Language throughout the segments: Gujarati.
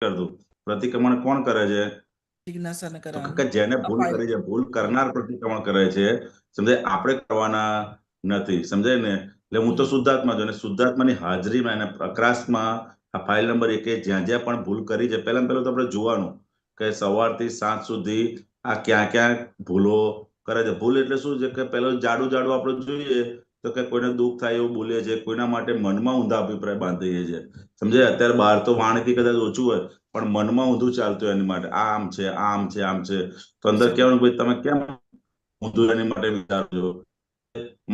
કરતું. પ્રતિક્રમણ કોણ કરે છે? જિજ્ઞાસાને તો કરવાનું કે જેને ભૂલ અપાય. કરી છે, ભૂલ કરનાર પ્રતિક્રમણ કરે છે. સમજાય? આપણે કરવાના નથી. સમજાય ને? એટલે હું તો શુદ્ધાત્મા છું, અને શુદ્ધાત્માની હાજરીમાં એને પ્રકાશમાં આ ફાઇલ નંબર 1 જ્યાં જ્યાં પણ ભૂલ કરી છે, પહેલા તો આપણે જોવાનું કે સવારથી સાંજ સુધી આ ક્યાં ક્યાં ભૂલો કરે છે. ભૂલ એટલે શું છે કે પેલો જાડું જાડું આપણે જોઈએ તો કે કોઈને દુઃખ થાય એવું બોલીએ છે, કોઈના માટે મનમાં ઊંધા અભિપ્રાય બાંધીએ છીએ. સમજાય? અત્યારે બહાર તો વાણીથી કદાચ ઓછું હોય, પણ મનમાં ઊંધું ચાલતું હોય એની માટે, આમ છે, આમ છે, આમ છે. તો અંદર કહેવાનું, ભાઈ તમે કેમ ઊંધું એની માટે વિચારજો?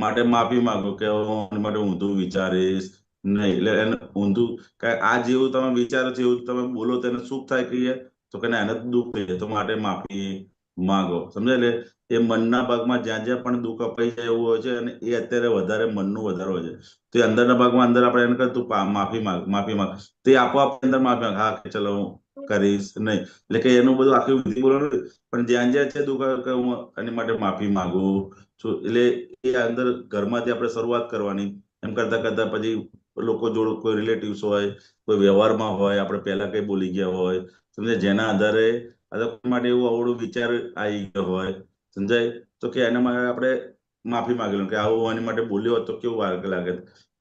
માટે માફી માંગો કે હું એની માટે ઊંધું વિચારીશ નહીં. એટલે એને ઊંધું કે આ જેવું તમે વિચારો છો એવું તમે બોલો તો એને સુખ થાય કહીએ, તો કે એને દુઃખ થઈ જાય, તો માટે માફી માંગો. સમજાય? એટલે એ મનના ભાગમાં જ્યાં જ્યાં પણ દુઃખ અપાઈ જાય એવું હોય છે, અને એ અત્યારે વધારે મનનું વધારે હોય છે, તો એ અંદરના ભાગમાં અંદર આપણે એને કહે તું માફી માંગ, માફી માંગ, તો એ આપોઆપ અંદર માફી માંગ, હા કે ચલો હું કરીશ નહીં. એટલે કે એનું બધું આખી વિધિ બોલવાનું નથી, પણ જ્યાં જ્યાં છે દુઃખ કે હું એની માટે માફી માંગુ છું. એટલે એ અંદર ઘરમાંથી આપણે શરૂઆત કરવાની. એમ કરતા કરતા પછી લોકો જોડે કોઈ રિલેટિવ્સ હોય, કોઈ વ્યવહારમાં હોય, આપણે પહેલા કઈ બોલી ગયા હોય, સમજે, જેના આધારે કોઈ માટે એવું અવળું વિચાર આવી ગયો હોય, સમજાય, તો કે એના માટે આપણે માફી માંગી લેવાનું કે આવું એની માટે બોલ્યો હોત તો કેવું વાર લાગે,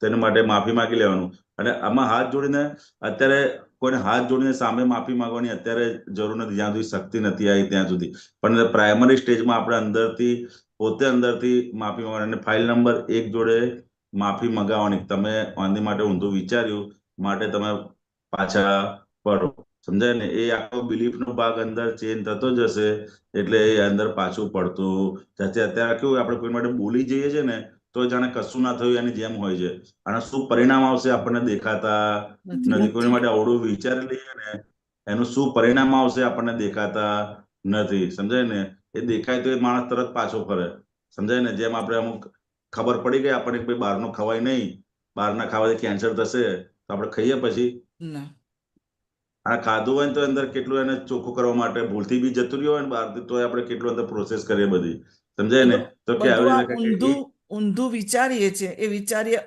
તો એના માટે માફી માંગી લેવાનું. અને આમાં હાથ જોડીને અત્યારે કોઈને હાથ જોડીને સામે માફી માંગવાની અત્યારે જરૂર નથી, જ્યાં સુધી શક્તિ નથી આવી ત્યાં સુધી. પણ પ્રાઇમરી સ્ટેજમાં આપણે અંદરથી પોતે અંદરથી માફી માંગવાની, અને ફાઇલ નંબર 1 જોડે માફી મંગાવવાની. તમે આની માટે ઊંધું વિચાર્યું માટે તમે પાછા પડો. સમજાય ને? એ આખો બિલીફ નો ભાગ અંદર ચેન્જ થતો જશે, એટલે એ અંદર પાછું પડતું જશે. અત્યારે કેવું આપણે કોઈ માટે બોલી જઈએ છે ને, તો જાણે કશું ના થયું એની જેમ હોય છે, અને શું પરિણામ આવશે આપણને દેખાતા નથી. કોઈ માટે અવળું વિચારી લઈએ ને, એનું શું પરિણામ આવશે આપણને દેખાતા નથી. સમજાય ને? એ દેખાય તો એ માણસ તરત પાછો ફરે. સમજાય ને? જેમ આપણે અમુક ખબર પડી ગઈ આપણને કે બહારનું ખવાય નહીં, બહારના ખાવાથી કેન્સર થશે, તો આપણે ખાઈએ પછી? ના. આ ખાધું હોય ને તો અંદર કેટલું એને ચોખ્ખું કરવા માટે ભૂલથી બી જતું રહ્યું હોય ને બહારથી, તો આપણે કેટલું અંદર પ્રોસેસ કરીએ બધી. સમજાય ને? બધું તો કે બધું આવી આ રીતે ઊંધું ઊંધું વિચારીએ છીએ, એ વિચારીએ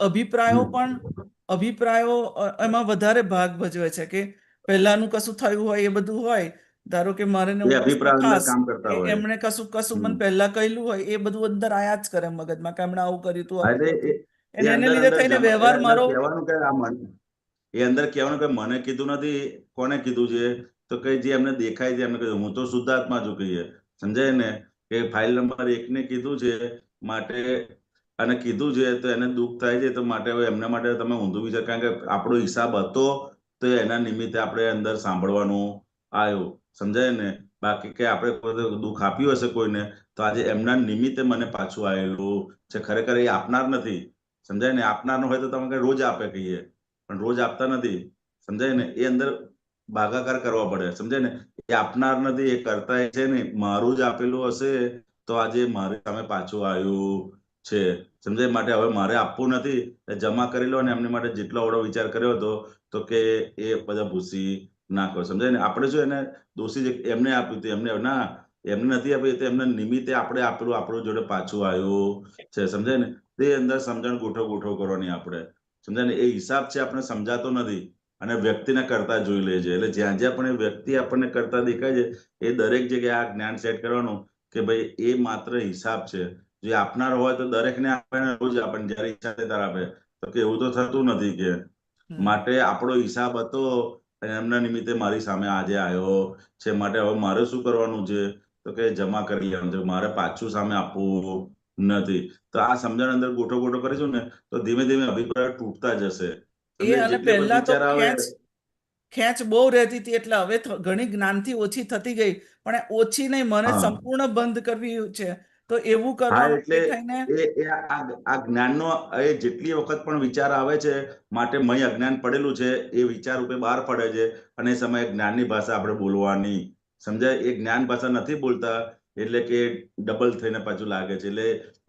અભિપ્રાયો એમાં વધારે ભાગ ભજવે છે કે પહેલાનું કશું થયું હોય એ બધું હોય. ધારો કે મારે ને એ હું કશું અભિપ્રાય અંદર ખાસ કામ કરતા હોય. એમણે કશું કશું હમ. મને પહેલા કહેલું હોય એ બધું અંદર આયા જ કરે મગજમાં કે એમણે આવું કર્યું હતું, હા, આવું એટલે હતું. એ એને અંદર લીધે અંદર થઈને એ વ્યવહાર અંદર મારો. કહેવાનું કે આ મન, એ અંદર કહેવાનું કે મને કીધું નથી, કોને કીધું છે? તો કે જે એમને દેખાય છે એમને કીધું. હું તો શુદ્ધાત્મા છું કહીએ. સમજાય ને? કે ફાઇલ નંબર 1 ને કીધું છે માટે, અને કીધું છે તો એને દુઃખ થાય છે, તો માટે હવે એમના માટે તમે ઊંધું વિચાર, કારણ કે આપણો હિસાબ હતો તો એના નિમિત્તે આપણે અંદર સાંભળવાનું આવ્યું. સમજાય ને? બાકી કે આપણે કોઈ દુઃખ આપ્યું હશે કોઈને, તો આજે એમના નિમિત્તે મને પાછું આવેલું છે. ખરેખર એ આપનાર નથી. સમજાય ને? આપનાર હોય તો તમે રોજ આપે કહીએ, પણ રોજ આપતા નથી. સમજાય ને? એ અંદર ભાગાકાર કરવા પડે. સમજાય ને? એ આપનાર નથી, એ કરતા છે ને, મારું જ આપેલું હશે તો આજે મારી સામે પાછું આવ્યું છે. સમજાય? માટે હવે મારે આપવું નથી, જમા કરી લો, અને એમની માટે જેટલો અવળો વિચાર કર્યો હતો તો કે એ બધા ભૂસી નાખો. સમજાય ને? આપણે શું એને દોષી એમને આપ્યું હતું, એમને ના, એમને નથી આપ્યું, તો એમના નિમિત્તે આપણે આપેલું આપણું જોડે પાછું આવ્યું છે. સમજાય ને? તે અંદર સમજણ ગોઠવ કરવાની આપણે. સમજાય ને? એ હિસાબ છે આપણે સમજાતો નથી, અને વ્યક્તિને કરતા જોઈ લે છે. એટલે જ્યાં જ્યાં પણ એ વ્યક્તિ આપણને કરતા દેખાય છે, એ દરેક જગ્યાએ આ જ્ઞાન સેટ કરવાનું કે ભાઈ એ માત્ર હિસાબ છે. જે આપનાર હોય તો દરેકને આપે, રોજ આપે, જયારે ઈચ્છા થાય ત્યારે આપે, તો કે એવું તો થતું નથી કે. માટે આપણો હિસાબ હતો, અને એમના નિમિત્તે મારી સામે આજે આવ્યો છે. માટે હવે મારે શું કરવાનું છે? તો કે જમા કરી લેવાનું છે, મારે પાછું સામે આપવું નથી. તો આ સમજણ અંદર ગોઠો કરીશું ને, તો ધીમે ધીમે અભિપ્રાય તૂટતા જશે. એ સમજે? અને જેટલે પણ પહેલા તો વિચાર આવે. ખેંચ બહુ રહેતી હતી, એટલે હવે ઘણી જ્ઞાનથી ઓછી થતી ગઈ. પણ ઓછી નહીં, મને હા સંપૂર્ણ બંધ કરવી છે. તો એવું હા, કરવા એટલે માટે થઈને આ જ્ઞાનનો એ જેટલી વખત પણ વિચાર આવે છે, માટે મય અજ્ઞાન પડેલું છે, એ વિચાર રૂપે બહાર પડે છે, અને એ સમયે જ્ઞાનની ભાષા આપણે બોલવાની. સમજાય? એ જ્ઞાન ભાષા નથી બોલતા, એટલે કે ડબલ થઈને પાછું લાગે છે. એટલે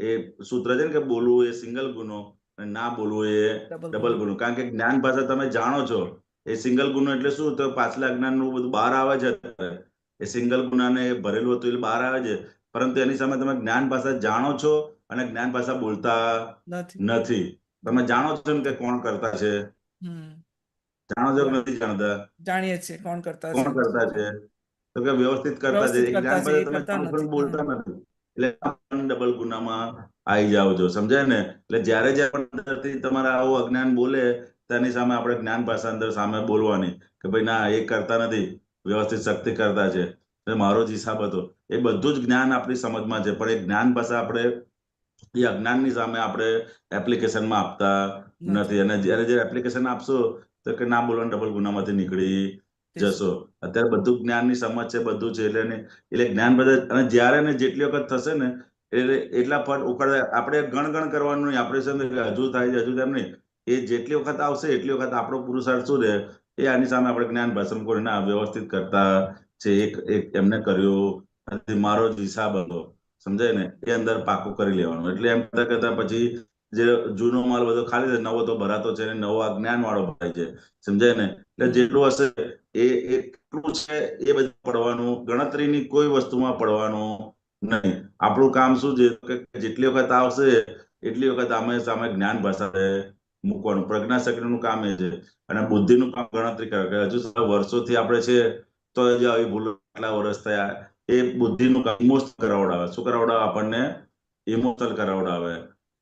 એ સૂત્ર છે ને કે બોલવું એ સિંગલ ગુનો, અને ના બોલવું એ ડબલ ડબલ ગુનો. ગુનો. કારણ કે જ્ઞાન ભાષા તમે જાણો છો. એ સિંગલ ગુનો એટલે શું? તો પાછલા અજ્ઞાનનું બધું બહાર આવે છે અત્યારે. એ સિંગલ ગુનાને ભરેલું હતું એટલે બહાર આવે છે, પરંતુ એની સામે તમે જ્ઞાન ભાષા જાણો છો, અને જ્ઞાન ભાષા બોલતા નથી. નથી. તમે જાણો છો ને કે કોણ કરતા છે. હમ જાણો છો કે નથી જાણતા? જાણીએ છીએ કોણ કરતા છે. કોણ કરતા છે? તો કે વ્યવસ્થિત કરતા છે. વ્યવસ્થિત એક કરતા જ્ઞાન છે, પાસે એ તમે કરતા જાણો છો નથી. ને બોલતા નથી, એટલે ડબલ ગુનામાં આવી જાઓ છો, સમજાય ને? એટલે જ્યારે જ્યારે પણ અંદરથી તમારા આવું અજ્ઞાન બોલે, તેની સામે આપણે જ્ઞાન ભાષા અંદર સામે બોલવાની કે ભાઈ ના, એ કરતા નથી, વ્યવસ્થિત શક્તિ કરતા છે, એટલે મારો જ હિસાબ હતો. એ બધું જ જ્ઞાન આપણી સમજમાં છે, પણ એ જ્ઞાન ભાષા આપણે એ અજ્ઞાનની સામે આપણે એપ્લિકેશનમાં આપતા નથી. અને જ્યારે જ્યારે એપ્લિકેશન આપશો તો કે ના બોલવાના ડબલ ગુનામાંથી નીકળી જશો. અત્યારે બધું જ્ઞાનની સમજ છે, બધું છે, એટલે જ્ઞાન બધા. અને જ્યારે ને જેટલી વખત થશે ને એટલે એટલા ફટ ઉકળવા આપણે ગણ કરવાનું નહીં. આપણે શું કે હજુ થાય છે, હજુ તેમ નહીં. એ જેટલી વખત આવશે એટલી વખત આપણો પુરુષાર્થ શું રહે, એ આની સામે આપણે જ્ઞાન ભાષણ કોઈ ના વ્યવસ્થિત કરતા છે, એક એમને કર્યું નથી, મારો જ હિસાબ હતો, સમજાય ને? એ અંદર પાકું કરી લેવાનું. એટલે એમ કરતા કરતા પછી જે જૂનો માલ બધો ખાલી થાય, નવો તો ભરાતો છે, ને નવો આ જ્ઞાન વાળો ભરાય છે, સમજાય ને? એટલે જેટલું હશે એ એટલું છે, એ બધું પડવાનું, ગણતરીની કોઈ વસ્તુમાં પડવાનું નહીં. આપણું કામ શું છે કે જેટલી વખત આવશે એટલી વખત આમે સામે જ્ઞાન ભાષા મૂકવાનું. પ્રજ્ઞાશક્તિનું કામ એ છે. અને બુદ્ધિનું કામ ગણતરી કરે કે હજુ વર્ષોથી આપણે છે તો જ આવી ભૂલો કેટલા વર્ષ થયા. એ બુદ્ધિનું કામ ઇમોશનલ કરાવડાવે. શું કરાવડાવે? આપણને ઇમોશનલ કરાવડાવે.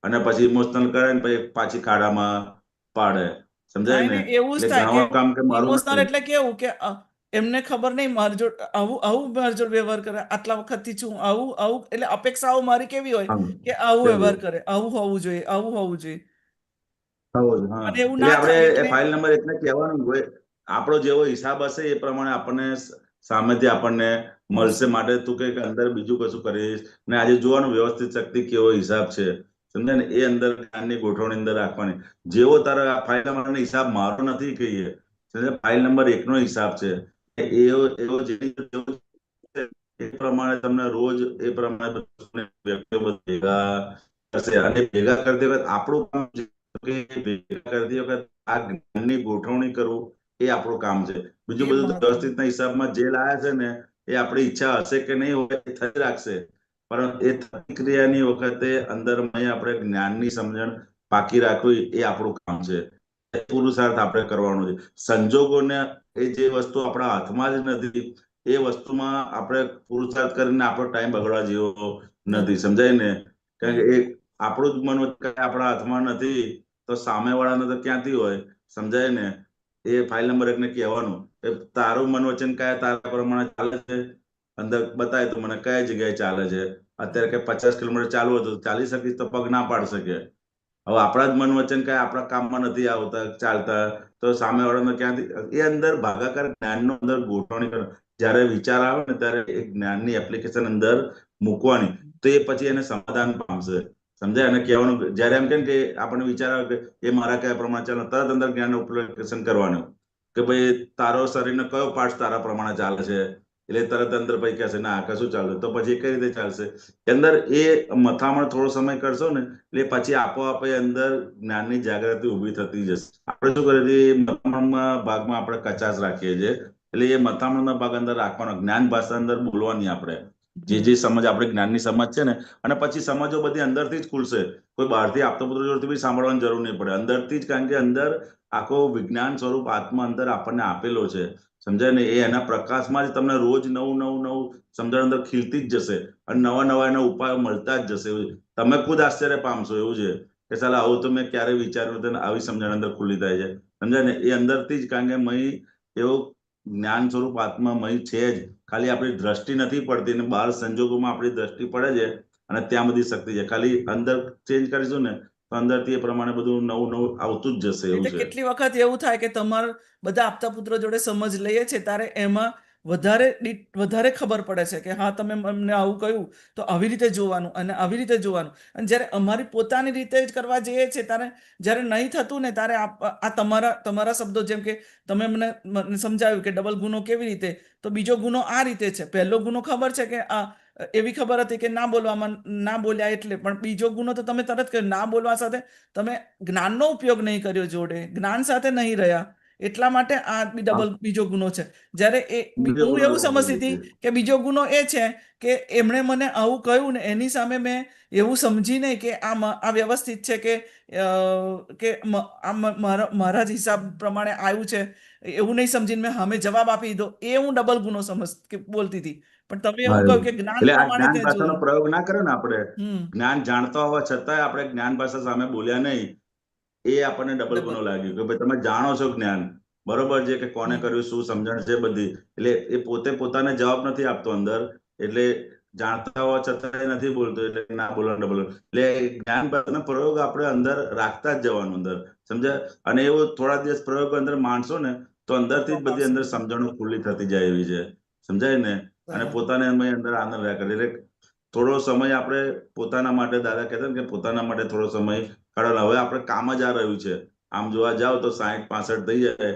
અને પછી ઇમોશનલ કરે ને પછી પાછી ખાડામાં પાડે, સમજાય થાય ને? ને એવું જ એટલે થાય કે ગણવાનું કામ કે મારું ઇમોશનલ નથી. એટલે કેવું કે એમને ખબર નહીં મારી જોડે આવું આવું મારી જોડે વ્યવહાર કરે, આટલા વખતથી છું આવું આવું, એટલે અપેક્ષાઓ મારી કેવી હોય હા, કે આવું કેવું? વ્યવહાર કરે, આવું હોવું જોઈએ, આવું હોવું જોઈએ, હા, અને એવું એટલે ના આપણે થાય એ એટલે ફાઇલ નંબર એકને કહેવાનું હોય, આપણો જેવો હિસાબ હશે એ પ્રમાણે આપણને સામેથી આપણને મળશે. મળશે. માટે તું કે અંદર બીજું કશું કરીશ ને આજે જોવાનું વ્યવસ્થિત શક્તિ કેવો હિસાબ છે, સમજાય ને? એ અંદર જ્ઞાનની ગોઠવણી અંદર રાખવાની. જેવો તારા ફાઇલ નંબરનો હિસાબ મારો નથી કહીએ, સમજ્યા? ફાઇલ નંબર એકનો હિસાબ છે. એવો એવો એ પ્રમાણે તમને રોજ એ પ્રમાણે વ્યક્તિઓ ભેગા થશે. અને ભેગા કરતી વખત આપણું કામ છે કે ભેગા કરતી વખત આ જ્ઞાનની ગોઠવણી કરવું, એ આપણું કામ છે. બીજું એ બધું તો મહત્વનું. વ્યવસ્થિતના હિસાબમાં જે લાયા છે ને, એ આપણી ઈચ્છા હશે કે નહીં હોય એ થઈ રાખશે, પરંતુ એ થતી ક્રિયાની વખતે અંદર આપણે જ્ઞાનની સમજણ પાકી રાખવી, એ આપણું કામ છે. એ પુરુષાર્થ આપણે કરવાનો છે. સંજોગોને એ જે વસ્તુ આપણા હાથમાં જ નથી, એ વસ્તુમાં આપણે પુરુષાર્થ કરીને આપણો ટાઈમ બગડવા જેવો નથી, સમજાય ને? કારણ કે એ આપણું જ મન આપણા હાથમાં નથી તો સામેવાળાને તો ક્યાંથી હોય, સમજાય ને? એ ફાઇલ નંબર એકને કહેવાનું કે તારું મન વચન કયા તારા પ્રમાણે ચાલે છે, અંદર બતાય તો મને કયા જગ્યાએ ચાલે છે. અત્યારે કે 50 કિલોમીટર ચાલવું હતું, ચાલી શકીશ તો પગ ના પાડી શકે. હવે આપણા જ મન વચન કઈ આપણા કામમાં નથી આવતા ચાલતા, તો સામેવાળાને ક્યાંથી? એ અંદર ભાગાકાર જ્ઞાનનો અંદર ગોઠવણી કરે. જ્યારે વિચાર આવે ને ત્યારે એ જ્ઞાનની એપ્લિકેશન અંદર મૂકવાની, તો એ પછી એને સમાધાન પામશે, સમજાય? અને કહેવાનું જ્યારે એમ કે આપણને વિચાર આવે કે એ મારા કયા પ્રમાણે ચાલે, તરત અંદર જ્ઞાન એપ્લિકેશન કરવાનું કે ભાઈ તારો શરીરનો કયો પાર્ટ તારા પ્રમાણે ચાલે છે, એટલે તરત અંદર પછી કહેશે ના કશું ચાલતું, તો પછી કઈ રીતે ચાલશે? અંદર એ મથામણ થોડો સમય કરશો ને એટલે પછી આપોઆપ અંદર જ્ઞાનની જાગૃતિ ઉભી થતી જશે. આપણે શું કરીએ છીએ, મથામણમાં ભાગમાં આપણે કચાશ રાખીએ છીએ. એટલે એ મથામણના ભાગ અંદર રાખવાનો, જ્ઞાન ભાષા અંદર બોલવાની આપણે જે સમજ, આપણે જ્ઞાનની સમજ છે ને. અને પછી સમજો બધી અંદરથી જ ખુલશે. કોઈ બહારથી આપતો પુત્ર જોડેથી બી સાંભળવાની જરૂર નહીં પડે, અંદરથી જ. કારણ કે અંદર આખો વિજ્ઞાન સ્વરૂપ આત્મા અંદર આપણને આપેલો છે, સમજાય ને? એ એના પ્રકાશમાં જ તમને રોજ નવું નવું નવું સમજણ અંદર ખીલતી જ જશે, અને નવા નવા એના ઉપાયો મળતા જ જશે. તમે ખુદ આશ્ચર્ય પામશો એવું છે કે સાલા આવું તો મેં ક્યારે વિચાર્યું હતું, આવી સમજણ અંદર ખુલ્લી થાય છે, સમજાય ને? એ અંદરથી જ. કારણ કે મહી એવો જ્ઞાન સ્વરૂપ આત્મા મહી છે જ, ખાલી આપણી દ્રષ્ટિ નથી પડતી, અને બહાર સંજોગોમાં આપણી દ્રષ્ટિ પડે છે, અને ત્યાં બધી શક્તિ છે. ખાલી અંદર ચેન્જ કરીશું ને તો અંદરથી એ પ્રમાણે બધું નવું નવું આવતું જ જશે, એવું એટલે છે. કેટલી વખત એવું થાય કે તમારે બધા આપતા પુત્રો જોડે સમજ લઈએ છે ત્યારે એમાં વધારે ખબર પડે છે કે હા તમે અમને આવું કહ્યું તો આવી રીતે જોવાનું અને આવી રીતે જોવાનું. અને જ્યારે અમારી પોતાની રીતે જ કરવા જઈએ છીએ ત્યારે જ્યારે નહીં થતું ને ત્યારે આ તમારા શબ્દો, જેમ કે તમે મને સમજાવ્યું કે ડબલ ગુનો કેવી રીતે, તો બીજો ગુનો આ રીતે છે. પહેલો ગુનો ખબર છે કે એવી ખબર હતી કે ના બોલવામાં, ના બોલ્યા એટલે, પણ બીજો ગુનો તો તમે તરત કહ્યું ના બોલવા સાથે તમે જ્ઞાનનો ઉપયોગ નહીં કર્યો, જોડે જ્ઞાન સાથે નહીં રહ્યા, એટલા માટે આ ડબલ બીજો ગુનો છે. જ્યારે બીજો હું ગુનો એવું સમજતી હતી કે બીજો ગુનો એ છે કે એમણે મને આવું કહ્યું ને એની સામે મેં એવું સમજી નહીં કે આ વ્યવસ્થિત છે કે મારા જ હિસાબ પ્રમાણે આવ્યું છે, એવું નહીં સમજીને મેં સામે જવાબ આપી દીધો. એ હું ડબલ ગુનો બોલતી હતી. પણ તમે હા, એવું કહ્યું એવું. કે જ્ઞાન એટલે આ પ્રમાણે જ્ઞાન તે ભાષાનો જોયું. પ્રયોગ ના કરે ને આપણે, હમ જ્ઞાન જાણતા હોવા છતાંય આપણે જ્ઞાન ભાષા સામે બોલ્યા નહીં, એ આપણને ડબલ ડબલ. ગુનો લાગ્યો કે ભાઈ તમે જાણો છો જ્ઞાન, બરોબર છે કે કોને હમ કર્યું, શું સમજણ છે બધી, એટલે એ પોતે પોતાને જવાબ નથી આપતો અંદર, એટલે જાણતા હોવા છતાંય નથી બોલતો, એટલે ના બોલવાનું ડબલ. એટલે જ્ઞાન ભાષાનો પ્રયોગ આપણે અંદર રાખતા જ જવાનું અંદર, સમજ્યા? અને એવો થોડા દિવસ પ્રયોગ અંદર માણશો ને તો અંદરથી જ બધી અંદર સમજણો ખુલ્લી થતી જાય એવી છે, સમજાય ને? અને બરાબર. પોતાને એમાં અંદર આનંદ રહ્યા કરે. એટલે થોડો સમય આપણે પોતાના માટે, દાદા કહેતા ને કે પોતાના માટે થોડો સમય કાઢો. હવે આપણે કામ જ આ રહ્યું છે, આમ જોવા જાવ તો 60-65 થઈ જાય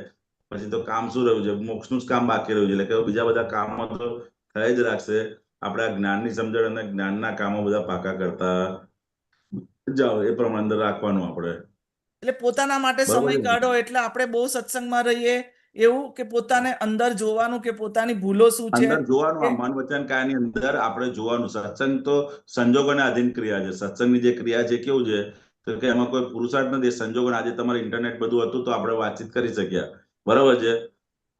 પછી તો કામ શું રહ્યું છે? મોક્ષનું જ કામ બાકી રહ્યું છે. એટલે કે બીજા બધા કામો તો થઈ જ રાખશે. આપણે આ જ્ઞાનની સમજણ અને જ્ઞાનના કામો બધા પાકા કરતા જાઓ, એ પ્રમાણે અંદર રાખવાનું આપણે, એટલે પોતાના માટે બરોબર સમય છે ને? કાઢો એટલે આપણે બહુ સત્સંગમાં રહીએ એવું કે પોતાને અંદર જોવાનું કે પોતાની ભૂલો શું છે અંદર જોવાનું, કે આ મન વચન કાયાની અંદર આપણે જોવાનું. સત્સંગ તો સંજોગોને આધીન ક્રિયા છે. સત્સંગની જે ક્રિયા છે કેવું છે તો કે એમાં કોઈ પુરુષાર્થ નથી, સંજોગોને. આજે તમારે ઇન્ટરનેટ બધું હતું તો આપણે વાતચીત કરી શક્યા, બરોબર છે?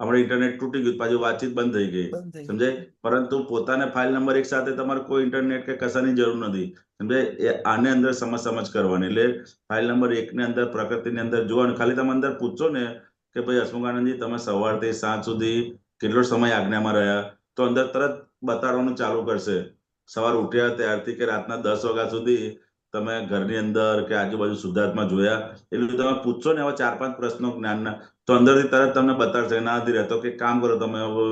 આપણે ઇન્ટરનેટ તૂટી ગયું પાછું વાતચીત બંધ થઈ ગઈ, બંધ થઈ ગયું. સમજાય? પરંતુ પોતાને ફાઇલ નંબર 1 સાથે તમારે કોઈ ઇન્ટરનેટ કે કશાની જરૂર નથી, સમજાય? એ આને અંદર સમજ કરવાની. એટલે ફાઇલ નંબર 1 ની અંદર પ્રકૃતિની અંદર જોવાનું. ખાલી તમે અંદર પૂછો ને કે ભાઈ હસમુખાનંદજી તમે સવારથી સાંજ સુધી કેટલો સમય આજ્ઞામાં રહ્યા, તો અંદર તરત બતાડવાનું ચાલુ કરશે. સવાર ઉઠ્યા ત્યારથી કે રાતના 10 વાગ્યા સુધી તમે ઘરની અંદર કે આજુબાજુ શુદ્ધાત્મા જોયા, એટલે તમે પૂછશો ને એવા 4-5 પ્રશ્નો જ્ઞાનના, તો અંદરથી તરત તમને બતાડશે. ના નથી રહેતો કે કામ કરો તમે હવે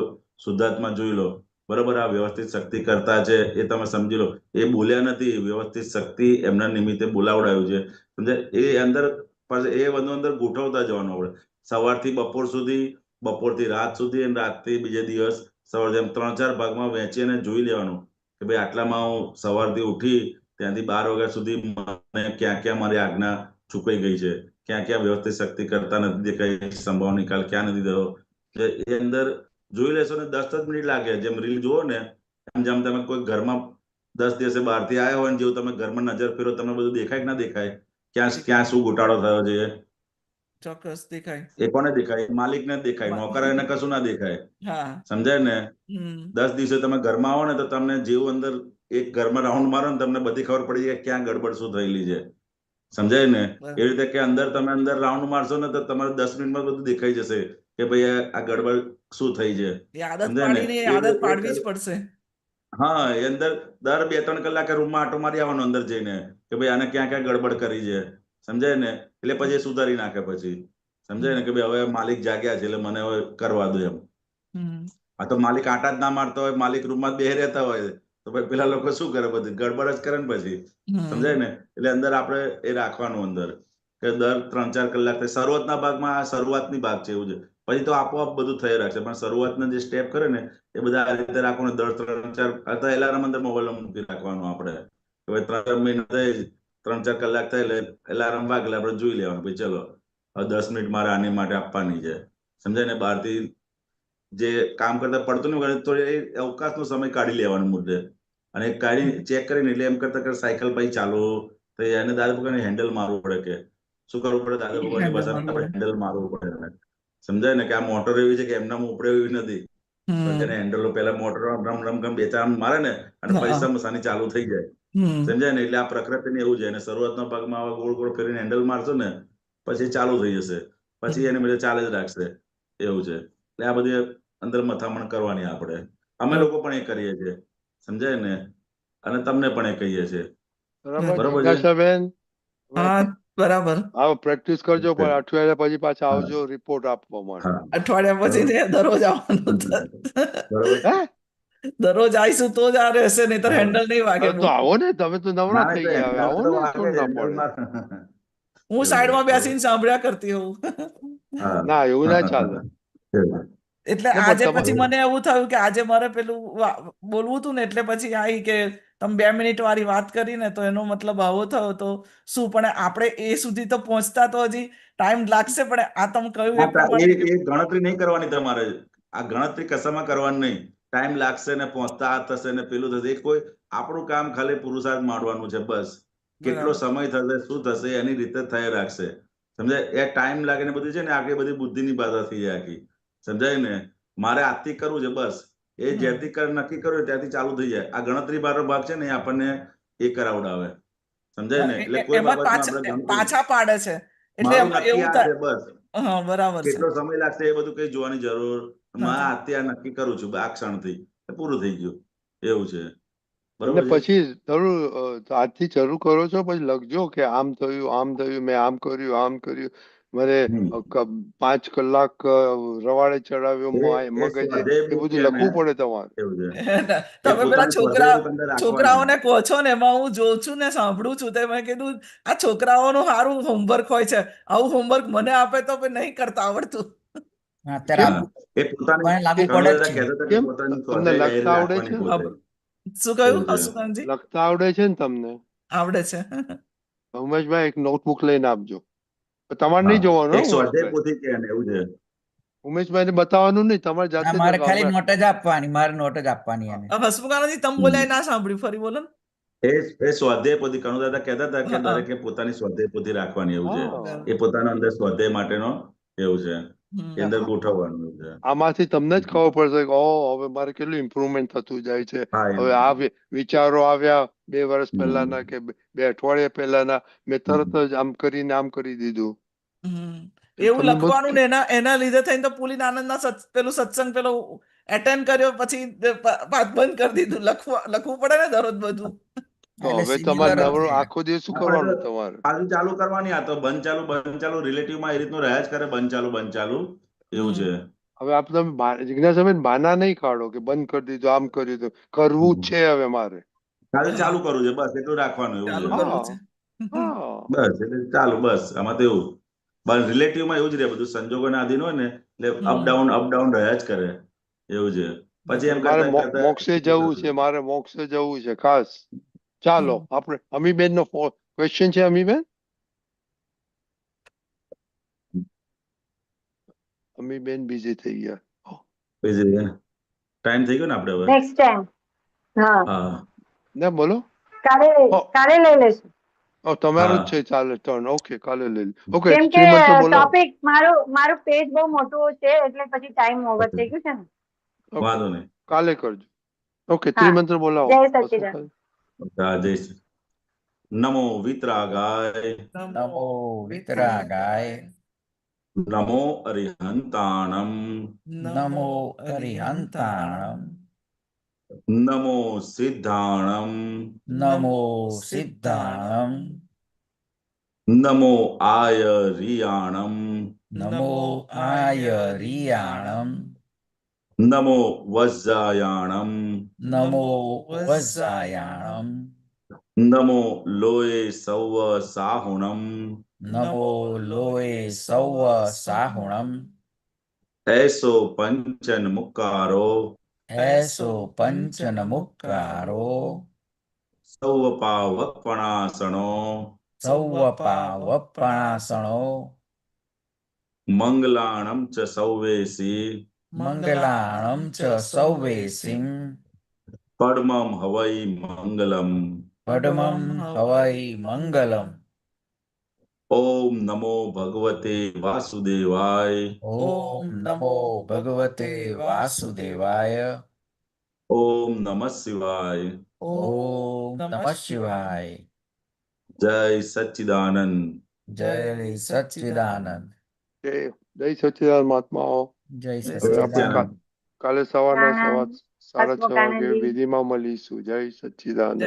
શુદ્ધાત્મા જોઈ લો, બરોબર? આ વ્યવસ્થિત શક્તિ કરતા છે એ તમે સમજી લો. એ બોલ્યા નથી, વ્યવસ્થિત શક્તિ એમના નિમિત્તે બોલાવડાયું છે, સમજે? એ અંદર એ બધું અંદર ગોઠવતા જવાનું આપણે, સવારથી બપોર સુધી, બપોરથી રાત સુધી, અને રાતથી બીજે દિવસ સવાર, જેમ 3-4 ભાગમાં વહેંચીને જોઈ લેવાનું કે ભાઈ આટલામાં હું સવારથી ઉઠી ત્યાંથી 12 વાગ્યા સુધી મને ક્યાં ક્યાં મારી આજ્ઞા ચૂકાઈ ગઈ છે, ક્યાં ક્યાં વ્યવસ્થિત શક્તિ કરતા નથી દેખાઈ, સંભાવ નિકાલ ક્યાં નથી થયો, એ અંદર જોઈ લેશો ને 10 જ મિનિટ લાગે. જેમ રીલ જુઓ ને એમ, જેમ તમે કોઈ ઘરમાં 10 દિવસે બહારથી આવ્યા હોય ને જેવું તમે ઘરમાં નજર ફેરો તમને બધું દેખાય કે ના દેખાય? ક્યાં ક્યાં શું ગોટાળો થયો છે ચોક્કસ દેખાય. એ કોને દેખાય? માલિકને જ દેખાય, નોકર એને કશું ના દેખાય, હા. સમજાય ને? હમ 10 દિવસે તમે ઘરમાં આવો ને તો તમને જેવું અંદર એક ઘરમાં રાઉન્ડ મારો ને તમને બધી ખબર પડી જાય કે ક્યાં ગડબડ શું થયેલી છે, સમજાય ને? બરાબર. એ રીતે કે તમે અંદર રાઉન્ડ મારશો ને તો તમારે 10 મિનિટમાં બધું દેખાઈ જશે કે ભાઈ આ ગડબડ શું થઈ છે, એ આદત સમજાય ને? પાડીને એ આદત પાડવી જ પડશે. હા, એ અંદર દર 2-3 કલાકે રૂમમાં આટો મારી આવવાનો અંદર જઈને કે ભાઈ આને ક્યાં ક્યાં ગડબડ કરી છે, સમજાય ને? એટલે પછી એ સુધારી નાખે પછી, સમજાય ને? કે ભાઈ હવે માલિક જાગ્યા છે એટલે મને હવે કરવા દો એમ. હમ આ તો માલિક આટા જ ના મારતો હોય, માલિક રૂમમાં જ બેહી રહેતા હોય તો ભાઈ પેલા લોકો શું કરે? બધી ગડબડ જ કરે ને પછી, સમજાય હમ ને? એટલે અંદર આપણે એ રાખવાનું અંદર કે દર 3-4 કલાક શરૂઆતના ભાગમાં, આ શરૂઆતની ભાગ છે એવું છે. પછી તો આપોઆપ બધું થઈ રાખશે, પણ શરૂઆતના જે સ્ટેપ કરે ને એ બધા આ રીતે રાખવાનું. દર 3-4 એલાર્મ અંદર મોબાઈલમાં મૂકી રાખવાનું આપણે કે ભાઈ 3 મિનિટ થઈ, 3-4 કલાક થાય એટલે એલાર્મ વાગે એટલે આપણે જોઈ લેવાનું ભાઈ ચલો હવે 10 મિનિટ મારે આની માટે આપવાની છે, સમજાય ને? બહારથી જે કામ કરતા પડતું નહીં તો એ અવકાશનો સમય કાઢી લેવાનો મુદ્દે, અને કાઢી ચેક કરીને એટલે એમ કરતા કરતા સાયકલ પછી ચાલુ તો એને દાદા ભગવાનને હેન્ડલ મારવું પડે. કે શું કરવું પડે? દાદા ભગવાનની હેન્ડલ ભાષામાં મારવું આપણે પડે. હેન્ડલ મારવું પડે એને, સમજાય ને? કે આ મોટર એવી છે કે એમનામાં ઉપડે એવી નથી, તો હમ તેને હેન્ડલો પહેલા મોટર રમ રમ રમ 2-4 મારે ને અને હા. પછી સમસાની ચાલુ થઈ જાય, હમ સમજાય ને? એટલે આ પ્રકૃતિને એવું છે. અને શરૂઆતના ભાગમાં આવા ગોળ ગોળ ફેરીને હેન્ડલ મારશો ને પછી ચાલુ થઈ જશે, પછી હમ. એની બધે ચાલે જ રાખશે, એવું છે. એટલે આ બધી અંદર મથામણ કરવાની આપણે, અમે લોકો પણ એ કરીએ છીએ, સમજાય ને? અને તમને પણ એ કહીએ છીએ, બરાબર બરોબર છે? જિજ્ઞાસાબેન, હા બરાબર. આવો પ્રેક્ટિસ કરજો, પણ અઠવાડિયા પછી પાછા આવજો રિપોર્ટ આપવા માટે. હા, અઠવાડિયા પછી બરોબર. ને દરરોજ આવવાનું. બરોબર. હે? દરરોજ આવીશું તો જ આ રહેશે, નહીતર હા. હેન્ડલ નહીં વાગે. તો આવો ને, તમે તો નવરા ના, થઈ તો ગયા, હવે આવો તો ને, વાગે થોડું ના હેન્ડલ પડે. માર. હું એવું છે, સાઈડમાં બરોબર. બેસીને સાંભળ્યા કરતી હોઉં. હા. ના, એવું ના ચાલે. એવું છે. એટલે ના, પણ આજે તમારે પછી મને એવું થયું કે આજે મારે પેલું બોલવું હતું ને એટલે પછી આવી કે તમે 2 મિનિટ વાળી વાત કરીને તો એનો મતલબ આવો થયો તો શું પણ આપણે એ સુધી તો પહોંચતા તો હજી ટાઈમ લાગશે પણ આ તમે કહ્યું એ પ્રમાણે એ ગણતરી નહીં કરવાની તમારે. આ ગણતરી કશામાં કરવાની નહીં. ટાઈમ લાગશે ને પહોંચતા આ થશે ને પેલું થશે. એ કોઈ આપણું કામ ખાલી પુરુષાર્થ માંડવાનું છે બસ. કેટલો બરાબર સમય થશે શું થશે એની રીતે થઈ રાખશે. સમજાય? એ ટાઈમ લાગે ને બધું છે ને આખી બધી બુદ્ધિની બાધા થઈ જાય આખી. સમજાય ને? મારે આજથી કરવું છે બસ. એ હમ. જ્યાંથી નક્કી કર્યું ત્યાંથી ચાલુ થઈ જાય. આ ગણતરી બારો ભાગ છે ને એ આપણને એ કરાવડાવે. સમજાય ને? એટલે કોઈ એમાં બાબતમાં આપણે ગણતરી પાછા પાડે છે એટલે મારું એમાં નક્કી એવું આ છે થાય. બસ. હા બરાબર છે. કેટલો સમય લાગશે એ બધું કઈ જોવાની જરૂર. નથી. આજથી આ નક્કી કરું છું આ ક્ષણથી. પૂરું થઈ ગયું. એવું છે. અને બરોબર છે? પછી જરૂર આજથી શરૂ કરો છો પછી લખજો કે આમ થયું મેં આમ કર્યું મને હમ. 5 કલાક રવાડે ચડાવ્યો એ મગજે સ્વાધ્યાય એ બુક બધું છે ને લખવું પડે તમારે. એવું છે. એ તમે પેલા પોતાની સ્વાધ્યાય બુક અંદર રાખવાની. છોકરાઓને કહો છો ને એમાં હું જોઉં છું ને સાંભળું છું તે મેં કીધું આ છોકરાઓનું સારું હોમવર્ક હોય છે આવું હોમવર્ક મને આપે તો પણ નહીં કરતા આવડતું. અત્યારે કેમ? એ પોતાની પણ લાગુ કે- પડે જ કનુદાદા છે. કહેતા હતા કે કેમ પોતાની તમને સ્વાધ્યાય ડાયરી લખતા આવડે રાખવાની છે? પોતે. શું કહ્યું એવું છે. હસુકાનજી? લખતા આવડે છે ને તમને? આવડે છે. ઉમેશભાઈ એક નોટબુક લઈને આપજો. તમારે હા નહીં જોવાનું એક હો સ્વાધ્યાય ઉમેશભાઈ. પોથી કે ને એવું છે. ઉમેશભાઈને બતાવવાનું નહીં, તમારે જાતે જ મારે ખાલી અમે નોટ જ આપવાની, મારે નોટ જ આપવાની એને. હસમુખાનજી તમે બોલ્યા એ ના સાંભળ્યું ફરી બોલો ને. એ સ્વાધ્યાય પોથી કનુદાદા કહેતા હતા કે હા, હા. દરેકે પોતાની સ્વાધ્યાય પોથી રાખવાની એવું છે. હા એ પોતાના અંદર સ્વાધ્યાય માટેનો એવું છે. હમ. એ અંદર ગોઠવવાનું એવું છે. આમાંથી તમને જ ખબર પડશે કે હવે મારે કેટલું ઇમ્પ્રુવમેન્ટ થતું જાય છે. હા હવે એમ. આ વિચારો આવ્યા 2 વર્ષ હમ. પહેલાના કે 2 અઠવાડિયા પહેલાના, મેં હમ. તરત જ આમ કરીને આમ કરી દીધું. હમ. એટલે એવું તમને લખવાનું બધું ને એના લીધે થઈને તો પુલિન આનંદના પેલું સત્સંગ પેલો એટેન્ડ કર્યો પછી બંધ કરી દીધું. લખવું પડે ને દરરોજ બધું. તો એટલે હવે સીધી તમારે વાર જ નવરો છે. આખો દિવસ શું આપણે તો કરવાનું તમારે? પાછું ચાલુ કરવાની. આ તો બંધ ચાલુ રિલેટિવમાં એ રીતનું રહ્યા જ કરે. બંધ ચાલુ એવું હમ. છે. હવે આપણે તમે જિજ્ઞાસાબેન બહાના નહીં કાઢો કે બંધ કરી દીધું આમ કર્યું હતું. કરવું જ છે હવે મારે. ખાલી હા, ચાલુ કરવું છે બસ એટલું રાખવાનું એવું ચાલુ છે. કરવું છે. હા હા બસ એટલે ચાલુ બસ આમાં તો એવું. બસ રિલેટિવમાં એવું જ રહે બધું. સંજોગોના આધીન હોય ને એટલે હમ. અપ ડાઉન રહ્યા જ કરે એવું છે. પછી એમ અને મારે કરતા કરતા મોક્ષે જવું છે, મારે મોક્ષે જવું છે ખાસ. ચાલો હમ. આપણે અમીબેન નો ક્વેશ્ચન છે. અમીબેન બીજી થઈ ગયા. ટાઈમ થઈ ગયો ને આપણે હવે. નેક્સ્ટ ટાઈમ હા હા ના બોલો. કાલે ઓ, કાલે લઈ લેશું તમારું હા જ છે. ચાલે ટર્ન. ઓકે કાલે લઈ ઓકે. કેમ કે શ્રીમંત બોલો. ટોપિક મારું પેજ બહુ મોટું છે એટલે પછી ટાઈમ ઓવર થઈ ગયું છે ને. ઓકે વાંધો નહીં. કાલે કરજો. ઓકે હા ત્રિમંત્ર બોલાવો. જય સચ્ચિદાનંદ. જય શ્રી નમો વિતરાગાય નમો વિતરાગાય, નમો અરિહંતાણમ નમો અરિહંતાણમ, નમો સિદ્ધાણમ નમો સિદ્ધાણમ, નમો આયરિયાણમ નમો આયરિયાણમ, નમો વજ્જાયાણમ નમો વજ્જાયાણમ, નમો લોય સૌવ સાહુણમ નમો લોય સૌવ સાહુણમ, એસો પંચન મુક્કારો એસો પંચન મુક્કારો, સૌવ પાવપણાસણો સૌવ પાવપણાસણો, મંગલાણમ ચ સૌવેસી મંગલાણમ ચ સૌવેસિમ, પડમમ હવૈ મંગલમ. પડમમ હવૈ મંગલમ. ઓમ નમો ભગવતે વાસુદેવાય. ઓમ નમો ભગવતે વાસુદેવાય. ઓમ નમઃ શિવાય. ઓમ નમઃ શિવાય. જય સચ્ચિદાનંદ. જય સચ્ચિદાનંદ. જય સચ્ચિદાનંદ મહાત્માઓ. જય હવે આપણે સચ્ચિદાનંદ. કાલે સવારના આનંદ 6:30 વાગે હસમુખાનંદજી. વિધિમાં મળીશું. જય સચ્ચિદાનંદ.